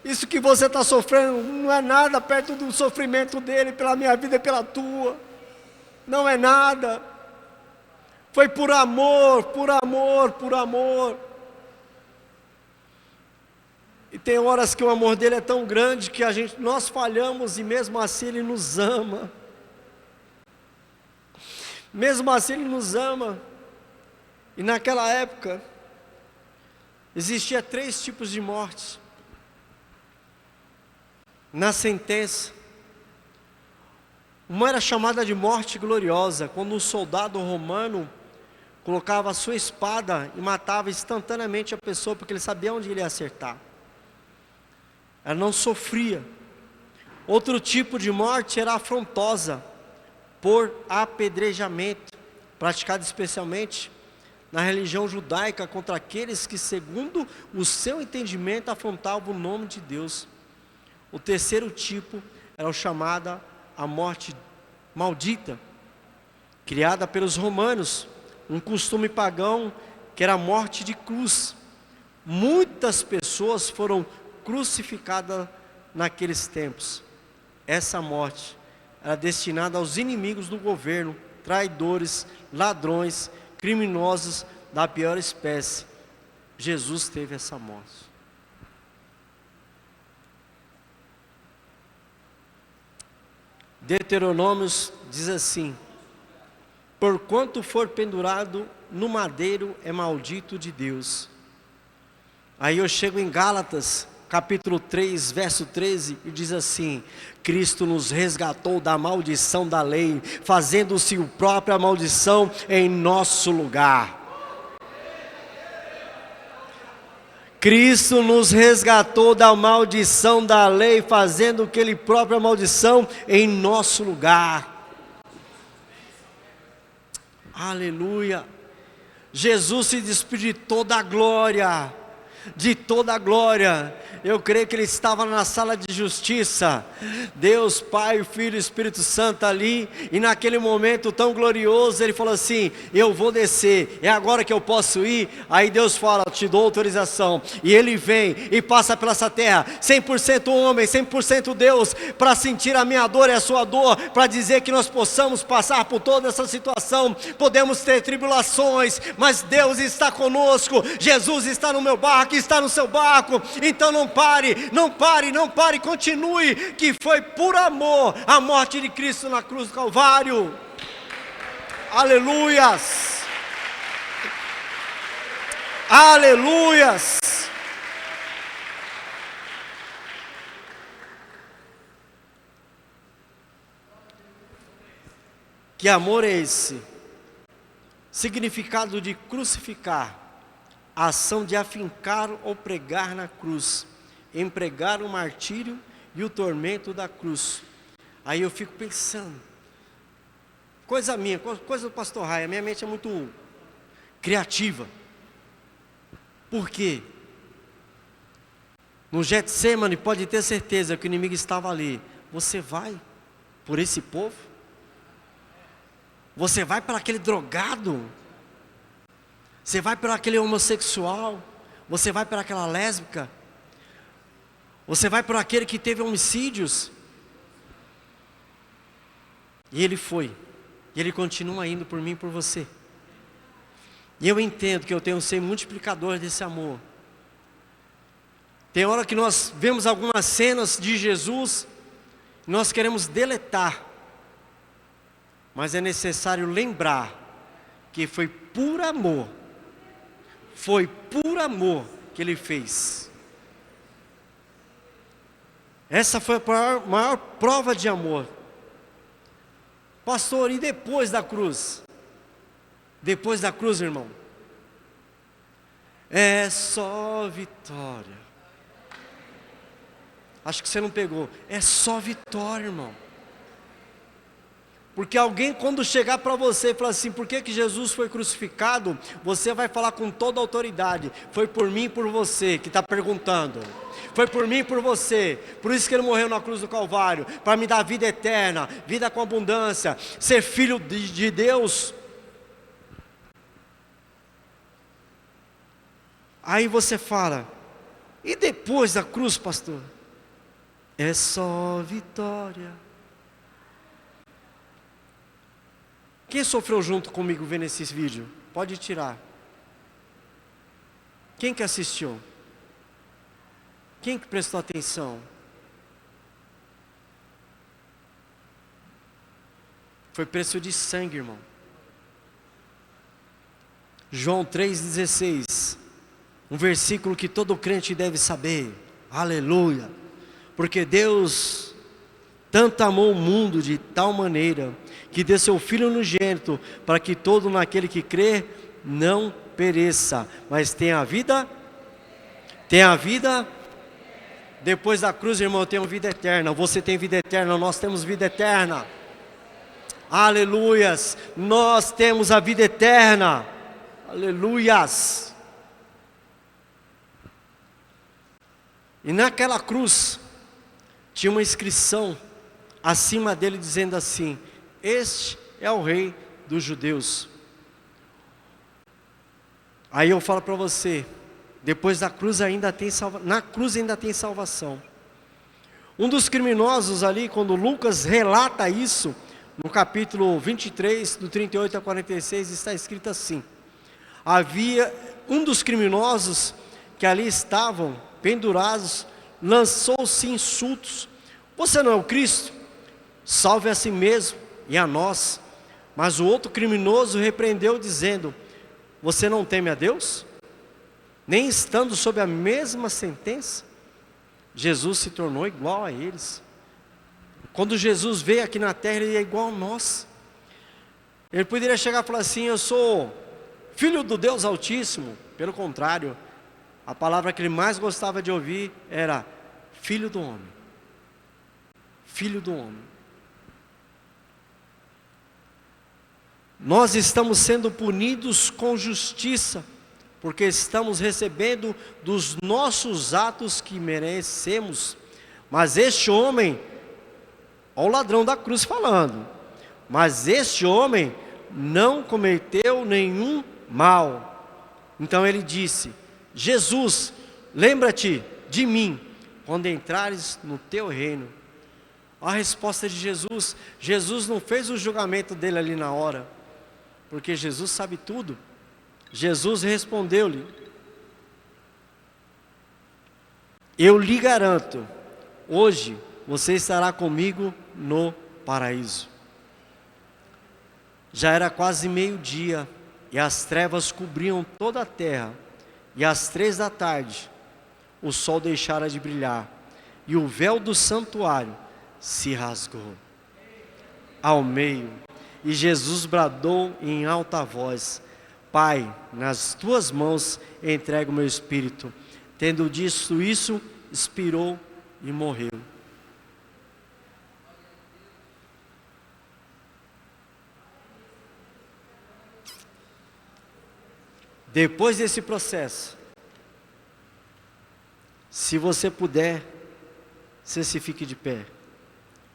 B: Isso que você está sofrendo não é nada perto do sofrimento dele pela minha vida e pela tua. Não é nada. Foi por amor, por amor, por amor. E tem horas que o amor dele é tão grande que nós falhamos e mesmo assim ele nos ama. Mesmo assim ele nos ama. E naquela época existia 3 tipos de morte. Na sentença, uma era chamada de morte gloriosa, quando um soldado romano colocava a sua espada e matava instantaneamente a pessoa, porque ele sabia onde ele ia acertar. Ela não sofria. Outro tipo de morte era afrontosa, por apedrejamento, praticado especialmente na religião judaica contra aqueles que, segundo o seu entendimento, afrontavam o nome de Deus. O terceiro tipo era o chamado a morte maldita, criada pelos romanos, um costume pagão que era a morte de cruz. Muitas pessoas foram crucificadas naqueles tempos. Essa morte era destinada aos inimigos do governo, traidores, ladrões, criminosos da pior espécie. Jesus teve essa morte. Deuteronômios diz assim: porquanto for pendurado no madeiro, é maldito de Deus. Aí eu chego em Gálatas, capítulo 3, verso 13, e diz assim: Cristo nos resgatou da maldição da lei, fazendo-se a própria maldição em nosso lugar. Cristo nos resgatou da maldição da lei, fazendo que Ele própria maldição em nosso lugar. Aleluia. Jesus se despediu de toda a glória, de toda a glória. Eu creio que Ele estava na sala de justiça, Deus Pai, Filho e Espírito Santo ali, e naquele momento tão glorioso, Ele falou assim: eu vou descer, é agora que eu posso ir. Aí Deus fala: te dou autorização, e Ele vem e passa pela essa terra, 100% homem, 100% Deus, para sentir a minha dor e a sua dor, para dizer que nós possamos passar por toda essa situação. Podemos ter tribulações, mas Deus está conosco, Jesus está no meu barco, está no seu barco. Então não pare, continue, que foi por amor a morte de Cristo na cruz do Calvário. Aleluias, aleluias. Que amor é esse? Significado de crucificar: a ação de afincar ou pregar na cruz, empregar o martírio e o tormento da cruz. Aí eu fico pensando, coisa minha, coisa do pastor Raia, minha mente é muito criativa. Por quê? No Getsemane, pode ter certeza que o inimigo estava ali. Você vai por esse povo? Você vai para aquele drogado? Você vai para aquele homossexual? Você vai para aquela lésbica? Você vai para aquele que teve homicídios? E ele foi. E ele continua indo por mim e por você. E eu entendo que eu tenho que ser multiplicador desse amor. Tem hora que nós vemos algumas cenas de Jesus, nós queremos deletar. Mas é necessário lembrar que foi por amor. Foi por amor que Ele fez. Essa foi a maior prova de amor. Pastor, e depois da cruz? Depois da cruz, irmão, é só vitória. Acho que você não pegou. É só vitória, irmão. Porque alguém, quando chegar para você e falar assim: por que Jesus foi crucificado? Você vai falar com toda a autoridade: foi por mim e por você que está perguntando. Foi por mim e por você. Por isso que Ele morreu na cruz do Calvário, para me dar vida eterna, vida com abundância, ser filho de Deus. Aí você fala: e depois da cruz, pastor? É só vitória. Quem sofreu junto comigo vendo esse vídeo? Pode tirar. Quem que assistiu? Quem que prestou atenção? Foi preço de sangue, irmão. João 3,16. Um versículo que todo crente deve saber. Aleluia. Porque Deus tanto amou o mundo de tal maneira que deu seu Filho unigênito, para que todo naquele que crê não pereça, mas tenha a vida. Depois da cruz, irmão, eu tenho vida eterna. Você tem vida eterna, nós temos vida eterna. Aleluias, nós temos a vida eterna. Aleluias. E naquela cruz tinha uma inscrição acima dele dizendo assim: este é o Rei dos Judeus. Aí eu falo para você, depois da cruz ainda tem na cruz ainda tem salvação. Um dos criminosos ali, quando Lucas relata isso, no capítulo 23, do 38 a 46, está escrito assim: havia um dos criminosos que ali estavam pendurados, lançou-se insultos: você não é o Cristo? salve a si mesmo e a nós. Mas o outro criminoso repreendeu, dizendo: você não teme a Deus? Nem estando sob a mesma sentença? Jesus se tornou igual a eles. Quando Jesus veio aqui na terra, ele é igual a nós. Ele poderia chegar e falar assim: eu sou filho do Deus Altíssimo. Pelo contrário, a palavra que ele mais gostava de ouvir era filho do homem. Filho do homem. Nós estamos sendo punidos com justiça, porque estamos recebendo dos nossos atos que merecemos. Mas este homem, olha o ladrão da cruz falando, mas este homem não cometeu nenhum mal. Então ele disse: Jesus, lembra-te de mim quando entrares no teu reino. A resposta de Jesus: Jesus não fez o julgamento dele ali na hora, porque Jesus sabe tudo. Jesus respondeu-lhe: eu lhe garanto, hoje você estará comigo no paraíso. Já era quase meio-dia, e as trevas cobriam toda a terra, e às 3 da tarde, o sol deixara de brilhar, e o véu do santuário se rasgou ao meio, e Jesus bradou em alta voz: Pai, nas tuas mãos entrego o meu espírito. Tendo dito isso, expirou e morreu. Depois desse processo, se você puder, você se fique de pé.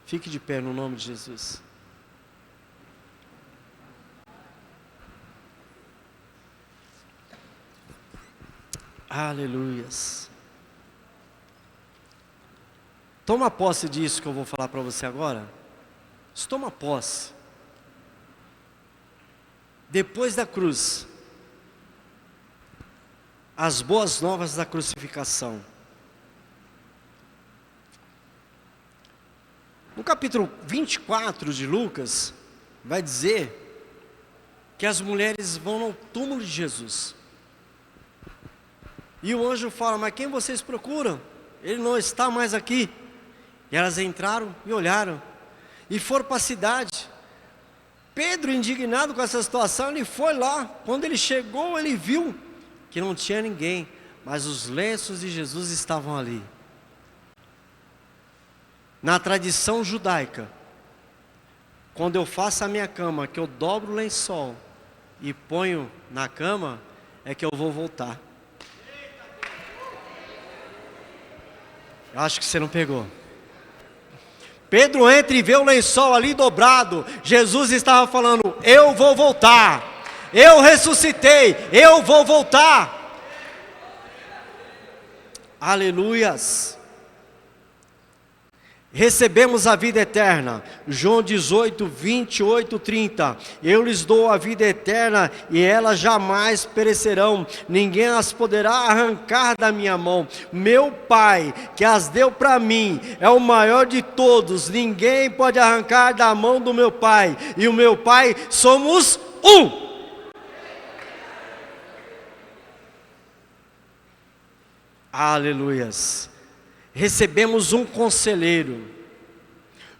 B: Fique de pé no nome de Jesus. Aleluias. Toma posse disso que eu vou falar para você agora. Toma posse. Depois da cruz, as boas novas da crucificação. No capítulo 24 de Lucas, vai dizer que as mulheres vão ao túmulo de Jesus. E o anjo fala: mas quem vocês procuram? Ele não está mais aqui. E elas entraram e olharam, e foram para a cidade. Pedro, indignado com essa situação, ele foi lá. Quando ele chegou, ele viu que não tinha ninguém, mas os lenços de Jesus estavam ali. Na tradição judaica, quando eu faço a minha cama, que eu dobro o lençol e ponho na cama, é que eu vou voltar. Eu acho que você não pegou. Pedro entra e vê o lençol ali dobrado. Jesus estava falando: eu vou voltar. Eu ressuscitei, eu vou voltar. Aleluias. Recebemos a vida eterna. João 18, 28, 30. Eu lhes dou a vida eterna, e elas jamais perecerão. Ninguém as poderá arrancar da minha mão. Meu Pai, que as deu para mim, é o maior de todos. Ninguém pode arrancar da mão do meu Pai. E o meu Pai somos um. Aleluias. Recebemos um conselheiro.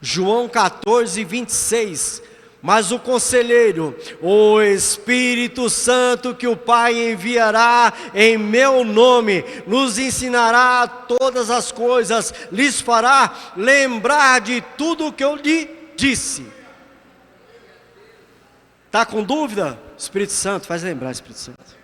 B: João 14, 26. Mas o conselheiro, o Espírito Santo, que o Pai enviará em meu nome, nos ensinará todas as coisas, lhes fará lembrar de tudo o que eu lhe disse. Está com dúvida? Espírito Santo, faz lembrar, Espírito Santo.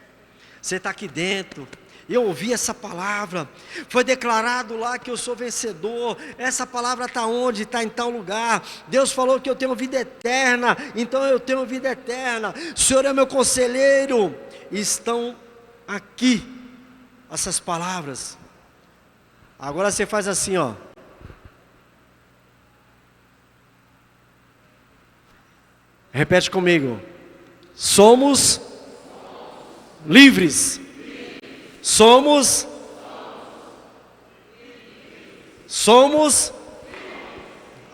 B: Você está aqui dentro. Eu ouvi essa palavra, foi declarado lá que eu sou vencedor. Essa palavra está onde? Está em tal lugar. Deus falou que eu tenho vida eterna, então eu tenho vida eterna. O Senhor é meu conselheiro. Estão aqui essas palavras. Agora você faz assim, ó. Repete comigo. Somos livres. Somos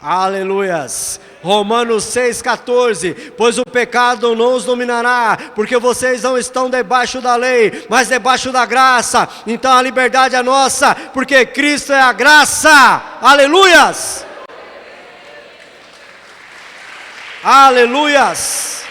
B: Aleluias. Romanos 6,14. Pois o pecado não os dominará, porque vocês não estão debaixo da lei, mas debaixo da graça. Então a liberdade é nossa, porque Cristo é a graça. Aleluias. Aleluias.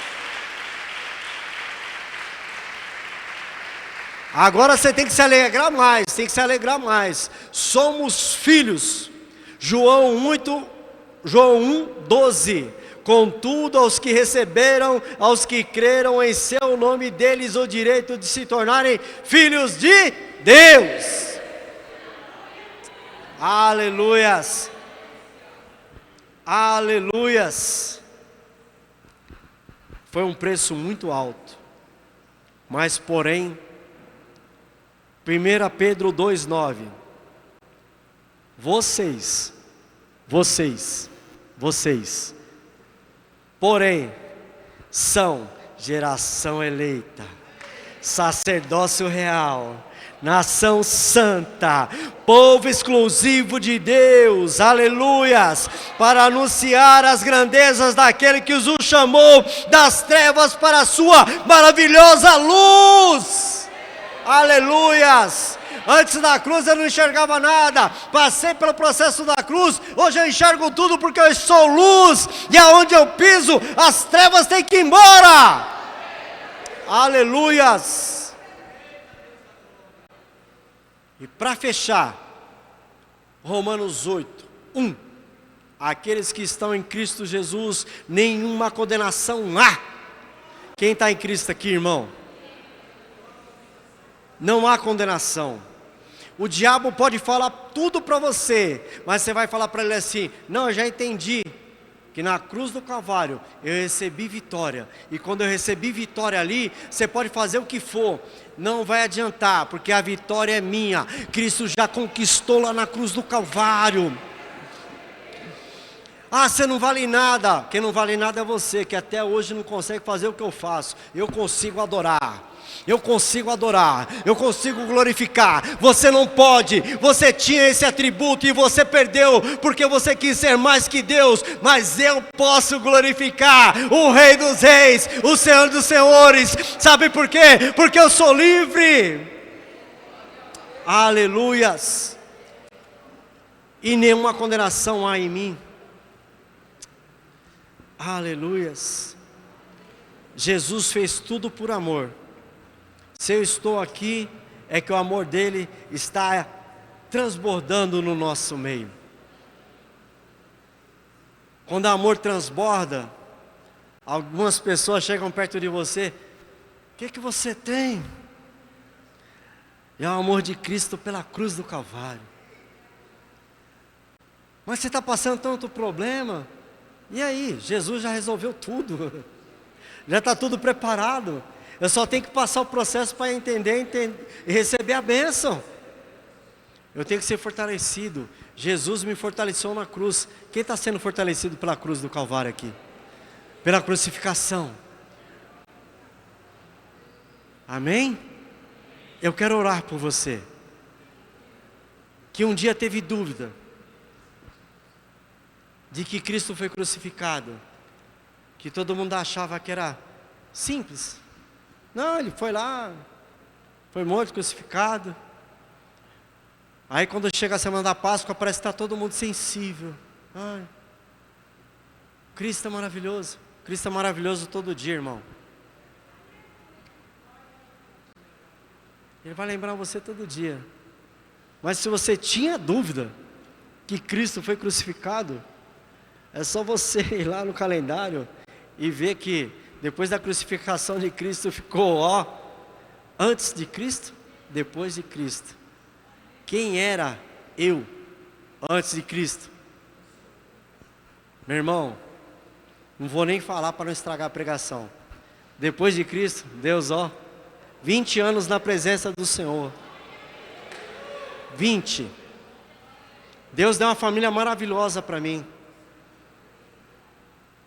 B: Agora você tem que se alegrar mais, tem que se alegrar mais. Somos filhos. João 1:12. Contudo, aos que receberam, aos que creram em seu nome, deles o direito de se tornarem filhos de Deus. Aleluias. Aleluias. Foi um preço muito alto, mas porém, 1 Pedro 2,9, vocês, porém, são geração eleita, sacerdócio real, nação santa, povo exclusivo de Deus, aleluias, para anunciar as grandezas daquele que os chamou das trevas para a sua maravilhosa luz, aleluias. Antes da cruz eu não enxergava nada, passei pelo processo da cruz, hoje eu enxergo tudo porque eu sou luz, e aonde eu piso, as trevas têm que ir embora, aleluias. E para fechar, Romanos 8:1, aqueles que estão em Cristo Jesus, nenhuma condenação há. Quem está em Cristo aqui, irmão? Não há condenação. O diabo pode falar tudo para você, mas você vai falar para ele assim: não, eu já entendi que na cruz do Calvário eu recebi vitória, e quando eu recebi vitória ali, você pode fazer o que for, não vai adiantar, porque a vitória é minha, Cristo já conquistou lá na cruz do Calvário. Ah, você não vale nada. Quem não vale nada é você, que até hoje não consegue fazer o que eu faço. Eu consigo adorar, eu consigo glorificar. Você não pode, você tinha esse atributo e você perdeu, porque você quis ser mais que Deus, mas eu posso glorificar o Rei dos Reis, o Senhor dos Senhores. Sabe por quê? Porque eu sou livre, aleluias, e nenhuma condenação há em mim, aleluias. Jesus fez tudo por amor. Se eu estou aqui, é que o amor dele está transbordando no nosso meio. Quando o amor transborda, algumas pessoas chegam perto de você: o que você tem? É o amor de Cristo pela cruz do Calvário. Mas você está passando tanto problema. E aí? Jesus já resolveu tudo. Já está tudo preparado. Eu só tenho que passar o processo para entender e receber a bênção. Eu tenho que ser fortalecido. Jesus me fortaleceu na cruz. Quem está sendo fortalecido pela cruz do Calvário aqui? Pela crucificação. Amém? Eu quero orar por você, que um dia teve dúvida de que Cristo foi crucificado, que todo mundo achava que era simples. Não, ele foi lá, foi morto, crucificado. Aí quando chega a semana da Páscoa, parece que está todo mundo sensível. Ai, Cristo é maravilhoso. Cristo é maravilhoso todo dia, irmão. Ele vai lembrar você todo dia. Mas se você tinha dúvida que Cristo foi crucificado, é só você ir lá no calendário e ver que depois da crucificação de Cristo ficou, antes de Cristo, depois de Cristo. Quem era eu antes de Cristo? Meu irmão, não vou nem falar para não estragar a pregação. Depois de Cristo, Deus, 20 anos na presença do Senhor. 20. Deus deu uma família maravilhosa para mim,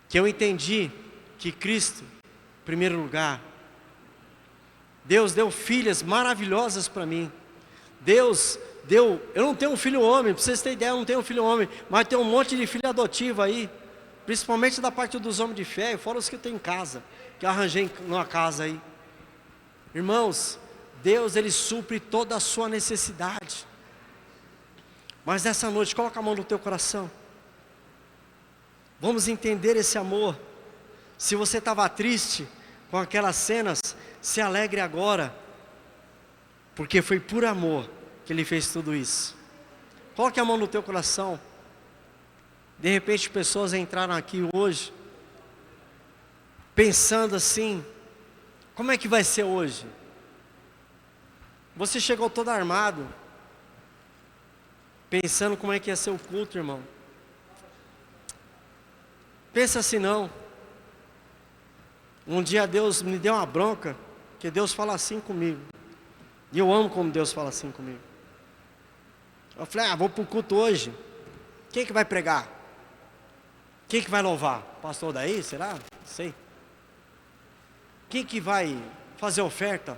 B: que eu entendi que Cristo, em primeiro lugar. Deus deu filhas maravilhosas para mim. Deus deu, eu não tenho um filho homem, para vocês terem ideia, eu não tenho um filho homem, mas tem um monte de filho adotivo aí, principalmente da parte dos homens de fé, fora os que eu tenho em casa, que eu arranjei numa casa aí. Irmãos, Deus, Ele supre toda a sua necessidade. Mas nessa noite, coloca a mão no teu coração. Vamos entender esse amor. Se você estava triste com aquelas cenas, se alegre agora, porque foi por amor que Ele fez tudo isso. Coloque a mão no teu coração. De repente pessoas entraram aqui hoje, pensando assim, como é que vai ser hoje? Você chegou todo armado, pensando como é que ia ser o culto, irmão. Pensa assim não. Um dia Deus me deu uma bronca, que Deus fala assim comigo. E eu amo como Deus fala assim comigo. Eu falei, vou para o culto hoje. Quem que vai pregar? Quem que vai louvar? Pastor daí, será? Não sei. Quem que vai fazer oferta?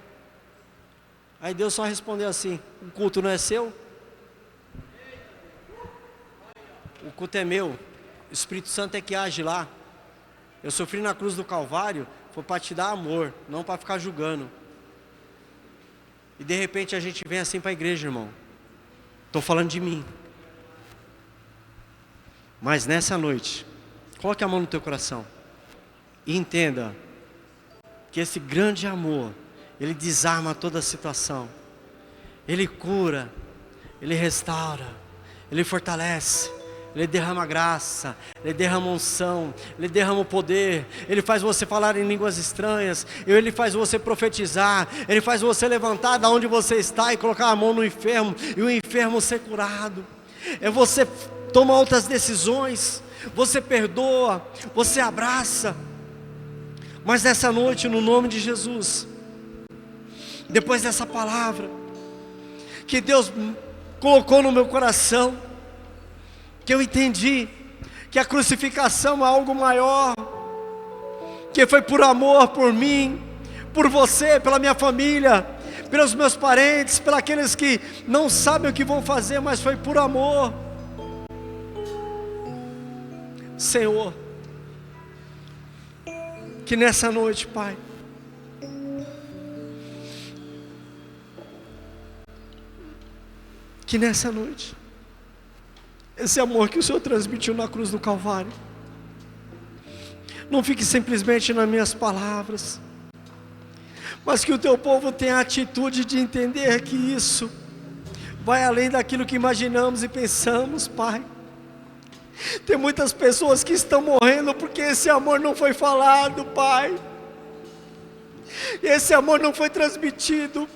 B: Aí Deus só respondeu assim, o culto não é seu? O culto é meu. O Espírito Santo é que age lá. Eu sofri na cruz do Calvário, foi para te dar amor, não para ficar julgando. E de repente a gente vem assim para a igreja, irmão. Estou falando de mim. Mas nessa noite, coloque a mão no teu coração e entenda que esse grande amor, ele desarma toda a situação. Ele cura, ele restaura, ele fortalece, ele derrama graça, ele derrama unção, ele derrama o poder, ele faz você falar em línguas estranhas, ele faz você profetizar, ele faz você levantar da onde você está e colocar a mão no enfermo, e o enfermo ser curado. É você toma outras decisões, você perdoa, você abraça. Mas nessa noite, no nome de Jesus, depois dessa palavra que Deus colocou no meu coração, que eu entendi que a crucificação é algo maior, que foi por amor por mim, por você, pela minha família, pelos meus parentes, pelos aqueles que não sabem o que vão fazer, mas foi por amor. Senhor, que nessa noite, Pai, que nessa noite, esse amor que o Senhor transmitiu na cruz do Calvário, não fique simplesmente nas minhas palavras, mas que o teu povo tenha a atitude de entender que isso vai além daquilo que imaginamos e pensamos, Pai. Tem muitas pessoas que estão morrendo porque esse amor não foi falado, Pai. Esse amor não foi transmitido,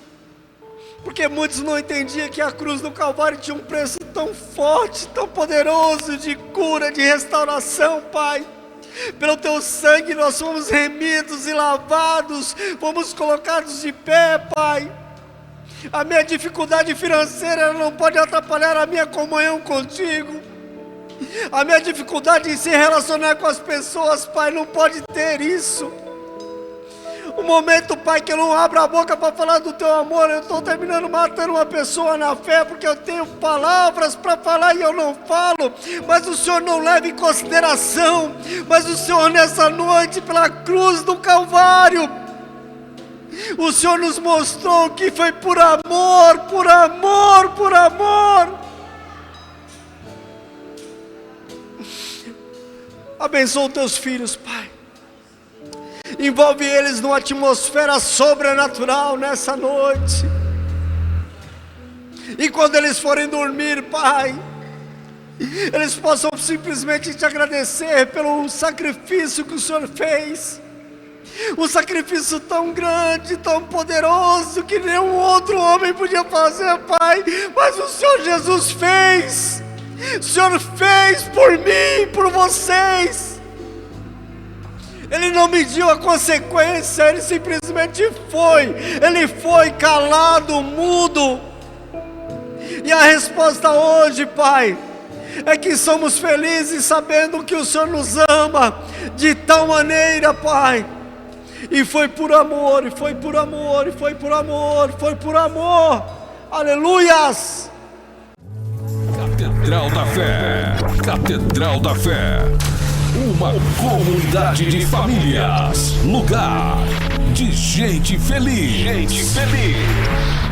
B: porque muitos não entendiam que a cruz do Calvário tinha um preço tão forte, tão poderoso de cura, de restauração, Pai. Pelo teu sangue nós fomos remidos e lavados, fomos colocados de pé, Pai. A minha dificuldade financeira não pode atrapalhar a minha comunhão contigo. A minha dificuldade em se relacionar com as pessoas, Pai, não pode ter isso. O momento, Pai, que eu não abro a boca para falar do teu amor, eu estou terminando matando uma pessoa na fé, porque eu tenho palavras para falar e eu não falo, mas o Senhor não leva em consideração. Mas o Senhor nessa noite, pela cruz do Calvário, o Senhor nos mostrou que foi por amor, por amor, por amor. Abençoa os teus filhos, Pai. Envolve eles numa atmosfera sobrenatural nessa noite. E quando eles forem dormir, Pai, eles possam simplesmente te agradecer pelo sacrifício que o Senhor fez. Um sacrifício tão grande, tão poderoso, que nenhum outro homem podia fazer, Pai. Mas o Senhor Jesus fez. O Senhor fez por mim, por vocês. Ele não mediu a consequência, Ele simplesmente foi. Ele foi calado, mudo. E a resposta hoje, Pai, é que somos felizes sabendo que o Senhor nos ama de tal maneira, Pai. E foi por amor, e foi por amor, e foi por amor, foi por amor. Aleluias!
A: Catedral da Fé. Catedral da Fé. Uma comunidade de famílias. Lugar de gente feliz. Gente feliz.